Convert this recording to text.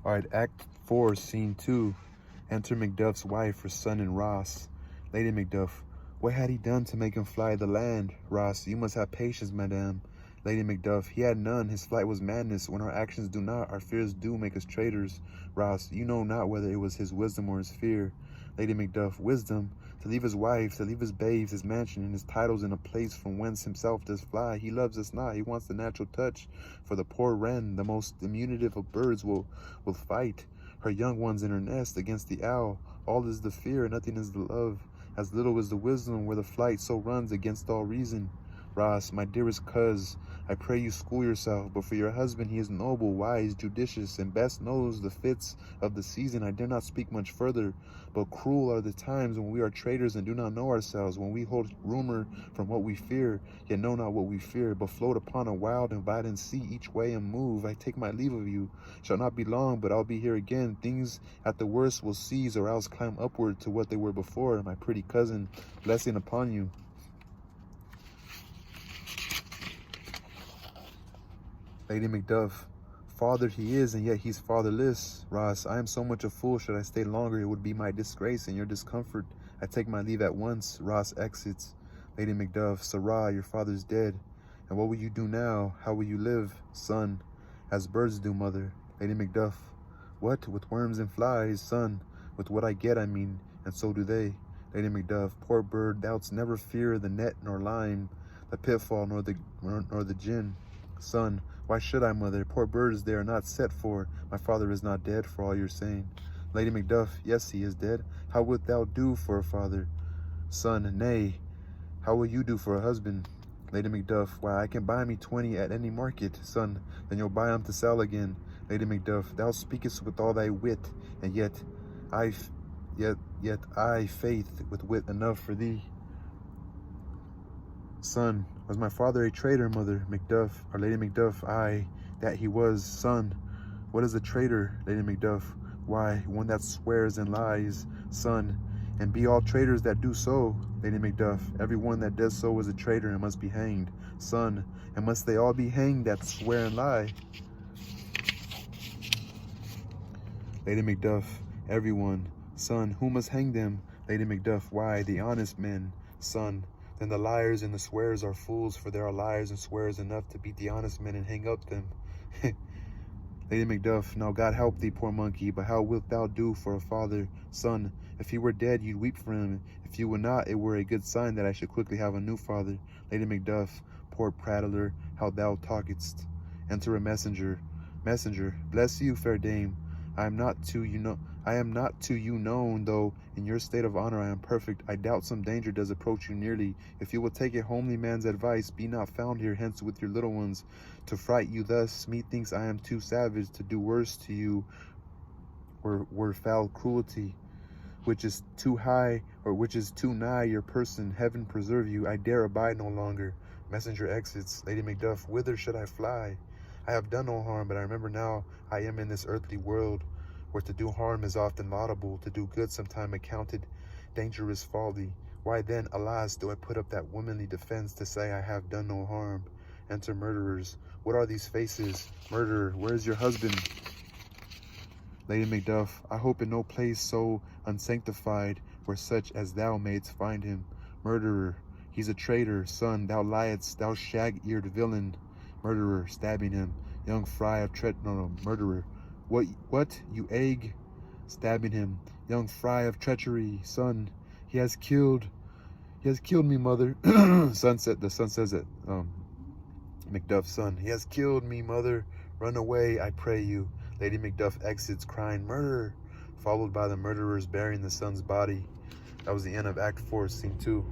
All right, Act 4, Scene 2. Enter Macduff's wife, her son, and Ross. Lady Macduff, what had he done to make him fly the land? Ross, you must have patience, madame. Lady Macduff, he had none. His flight was madness. When our actions do not, our fears do make us traitors. Ross, you know not whether it was his wisdom or his fear. Lady Macduff, wisdom? To leave his wife, to leave his babes, his mansion, and his titles in a place from whence himself does fly. He loves us not. He wants the natural touch. For the poor wren, the most diminutive of birds, will fight her young ones in her nest against the owl. All is the fear, nothing is the love. As little is the wisdom where the flight so runs against all reason. Ross, my dearest coz, I pray you school yourself, but for your husband he is noble, wise, judicious, and best knows the fits of the season. I dare not speak much further, but cruel are the times when we are traitors and do not know ourselves, when we hold rumor from what we fear, yet know not what we fear, but float upon a wild and violent sea each way and move. I take my leave of you. Shall not be long, but I'll be here again. Things at the worst will cease, or else climb upward to what they were before. My pretty cousin, blessing upon you. Lady Macduff, fathered he is, and yet he's fatherless. Ross, I am so much a fool. Should I stay longer, it would be my disgrace and your discomfort. I take my leave at once. Ross exits. Lady Macduff, Sirrah, your father's dead. And what will you do now? How will you live? Son, as birds do, mother. Lady Macduff, what? With worms and flies? Son, with what I get, I mean, and so do they. Lady Macduff, poor bird, thou'dst never fear the net nor line, the pitfall nor the gin. Son, why should I, mother? Poor birds they are not set for. My father is not dead, for all you're saying. Lady Macduff, yes, he is dead. How wilt thou do for a father? Son, nay. How will you do for a husband? Lady Macduff, why, I can buy me 20 at any market. Son, then you'll buy 'em to sell again. Lady Macduff, thou speakest with all thy wit, and yet I faith with wit enough for thee. Son, was my father a traitor, mother? Macduff, or Lady Macduff, aye, that he was. Son, what is a traitor? Lady Macduff, why, one that swears and lies. Son, and be all traitors that do so. Lady Macduff, every one that does so is a traitor and must be hanged. Son, and must they all be hanged that swear and lie? Lady Macduff, everyone. Son, who must hang them? Lady Macduff, why, the honest men. Son, then the liars and the swearers are fools, for there are liars and swearers enough to beat the honest men and hang up them. Lady Macduff, now God help thee, poor monkey, but how wilt thou do for a father? Son, if he were dead, you'd weep for him. If you would not, it were a good sign that I should quickly have a new father. Lady Macduff, poor prattler, how thou talkest. Enter a messenger. Messenger, bless you, fair dame. I am not to you known, though in your state of honor I am perfect. I doubt some danger does approach you nearly. If you will take a homely man's advice, be not found here hence with your little ones, to fright you thus. Methinks I am too savage to do worse to you, were foul cruelty, which is too high, or which is too nigh your person. Heaven preserve you, I dare abide no longer. Messenger exits. Lady Macduff, whither should I fly? I have done no harm, but I remember now I am in this earthly world, where to do harm is often laudable, to do good sometime accounted dangerous folly. Why then, alas, do I put up that womanly defense to say I have done no harm? Enter murderers. What are these faces? Murderer, where is your husband? Lady Macduff, I hope in no place so unsanctified, where such as thou mayst find him. Murderer, he's a traitor. Son, thou liest, thou shag-eared villain. Murderer, stabbing him. Young fry of murderer. What, you egg? Stabbing him. Young fry of treachery. Son, he has killed me, mother. The son says it. Macduff's son, he has killed me, mother. Run away, I pray you. Lady Macduff exits, crying, murderer, followed by the murderers bearing the son's body. That was the end of Act 4, Scene 2.